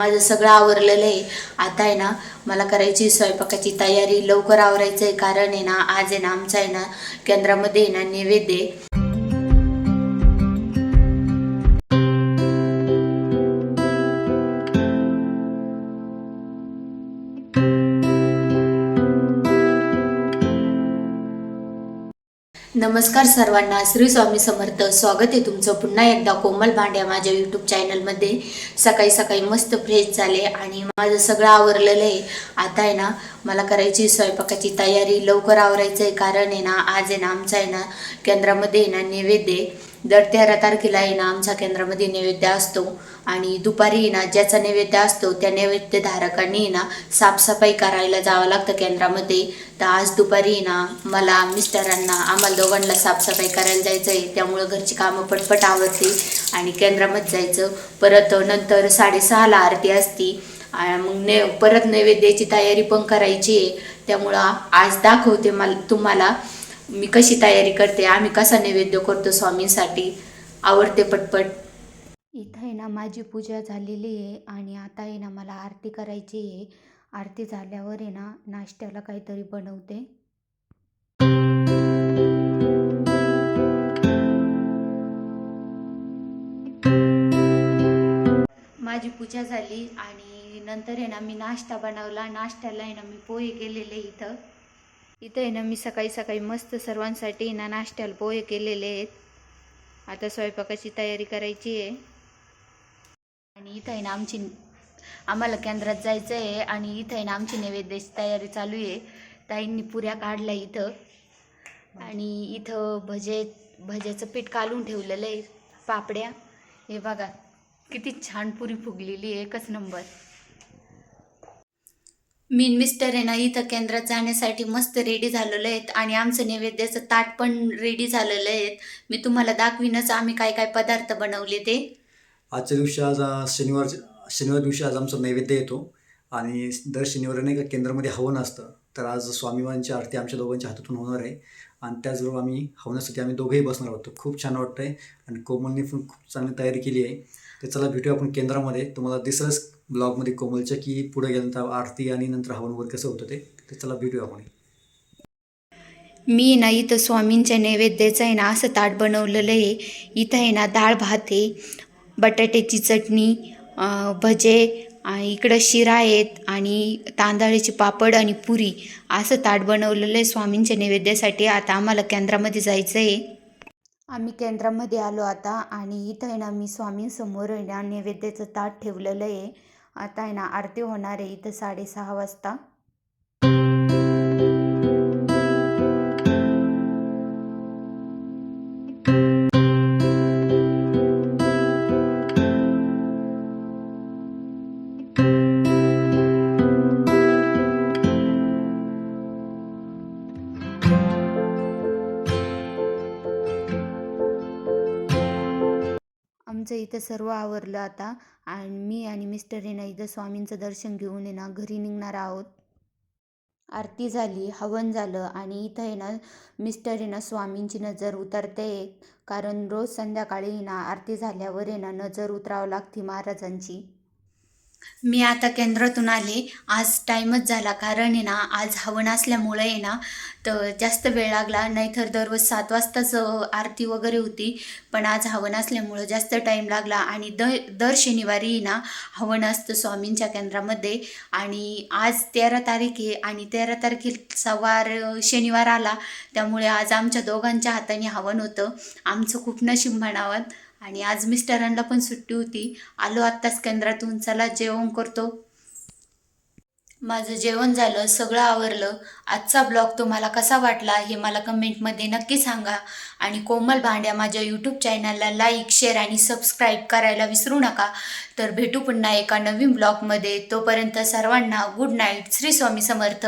माझं सगळं आवरलेलं आहे. आता आहे ना मला करायची स्वयंपाकाची तयारी. लवकर आवरायचं आहे कारण आहे ना आज आहे ना आमचा आहे ना केंद्रामध्ये आहे ना नैवेद्य आहे. नमस्कार सर्वांना, श्री स्वामी समर्थ. स्वागत आहे तुमचं पुन्हा एकदा कोमल भांड्या माझ्या यूट्यूब चॅनलमध्ये. सकाळी सकाळी मस्त फ्रेश झाले आणि माझं सगळं आवरलेलं आहे. आता आहे ना मला करायची स्वयंपाकाची तयारी. लवकर आवरायचं आहे कारण आहे ना आज आहे ना आमचा आहे ना केंद्रामध्ये आहे ना नैवेद्य आहे. दर 13 तारखेला आहे ना आमच्या केंद्रामध्ये नैवेद्य असतो आणि दुपारी ना ज्याचा नैवेद्य असतो त्या नैवेद्य धारकांनी ना साफसफाई करायला जावं लागतं केंद्रामध्ये. तर आज दुपारी ना मला मिस्टरांना आम्हाला दोघांना साफसफाई करायला जायचं आहे. त्यामुळं घरची कामं पटपट आवरते आणि केंद्रामध्ये जायचं. परत नंतर 6:30ला आरती असती. मग परत नैवेद्याची तयारी पण करायची आहे. त्यामुळं आज दाखवते तुम्हाला मी कशी तयारी करते, आम्ही कसा नैवेद्य करतो स्वामींसाठी. आवडते पटपट. इथं आहे ना माझी पूजा झालेली आहे आणि आता आहे ना मला आरती करायची आहे. आरती झाल्यावर आहे ना नाश्त्याला काहीतरी बनवते. माझी पूजा झाली आणि नंतर आहे ना मी नाश्ता बनवला. नाश्त्याला आहे ना मी पोहे केलेले इथं आहे ना मी सकाळी सकाळी मस्त सर्वांसाठी ना नाश्त्याला पोहे केलेले आहेत. आता स्वयंपाकाची तयारी करायची आहे आणि इथं आहे ना आम्हाला केंद्रात जायचं आहे आणि इथं आहे ना आमची नैवेद्याची तयारी चालू आहे. ताईंनी पुऱ्या काढल्या इथं आणि इथं भज्याचं पीठ काढून ठेवलेलं आहे. पापड्या हे बघा किती छान पुरी फुगलेली आहे, एकच नंबर. मी मिस्टर आहे ना इथं केंद्रात जाण्यासाठी मस्त रेडी झालेलो आहेत आणि आमचं नैवेद्याचं ताट पण रेडी झालेलं आहे. मी तुम्हाला दाखवीनच आम्ही काय काय पदार्थ बनवले ते. आजच्या दिवशी आज शनिवार दिवशी आज आमचा नैवेद्य येतो आणि दर शनिवारी नाही का केंद्रामध्ये हवन असतं. तर आज स्वामीवारांची आरती आमच्या दोघांच्या हातातून होणार आहे आणि त्याचबरोबर आम्ही हवनासाठी आम्ही दोघंही बसणार आहोत. खूप छान वाटतं आहे आणि कोमलने पण खूप चांगली तयारी केली आहे. तर चला भेटूया आपण केंद्रामध्ये. तुम्हाला दिसलंच ब्लॉगमध्ये कोमलच्या की पुढे गेल्यानंतर आरती आणि नंतर हवन वगैरे कसं होतं ते. तर चला भेटूया आपण. मी ना इथं स्वामींच्या नैवेद्याचं आहे ना असं ताट बनवलेलं आहे. इथं आहे ना डाळ भात आहे, बटाट्याची चटणी, भजे, इकडं शिरा आहेत आणि तांदळाचे पापड आणि पुरी असं ताट बनवलेलं आहे स्वामींच्या नैवेद्यासाठी. आता आम्हाला केंद्रामध्ये जायचं आहे. आम्ही केंद्रामध्ये आलो आता आणि इथं आहे ना मी स्वामींसमोर आहे ना नैवेद्याचं ताट ठेवलेलं आहे. आता आहे ना आरती होणार आहे इथं 6:30 वाजता. आमचं इथं सर्व आवरलं आता आणि मी आणि मिस्टर आहे ना इथं स्वामींचं दर्शन घेऊन आहे ना घरी निघणार आहोत. आरती झाली, हवन झालं आणि इथं आहे ना मिस्टर आहे ना स्वामींची नजर उतरते. कारण रोज संध्याकाळी ना आरती झाल्यावर आहे ना नजर उतरावं लागते महाराजांची. मी आता केंद्रातून आले. आज टाईमच झाला कारण आहे ना आज हवन असल्यामुळे आहे ना तर जास्त वेळ लागला. नाहीतर दररोज 7 वाजताच आरती वगैरे होती, पण आज हवन असल्यामुळं जास्त टाईम लागला. आणि दर शनिवारी ना हवन असतं स्वामींच्या केंद्रामध्ये आणि आज 13 तारीख आहे आणि 13 तारखेचा वार शनिवार आला. त्यामुळे आज आमच्या दोघांच्या हाताने हवन होतं. आमचं खूप नशीब म्हणावं. आणि आज मिस्टरांना पण सुट्टी होती. आलो आत्ताच केंद्रातून. चला जेवण करतो. माझं जेवण झालं, सगळं आवरलं. आजचा ब्लॉग तुम्हाला कसा वाटला हे मला कमेंटमध्ये नक्की सांगा आणि कोमल भांड्या माझ्या यूट्यूब चॅनलला लाईक, शेअर आणि सबस्क्राईब करायला विसरू नका. तर भेटू पुन्हा एका नवीन ब्लॉगमध्ये. तोपर्यंत सर्वांना गुड नाईट. श्री स्वामी समर्थ.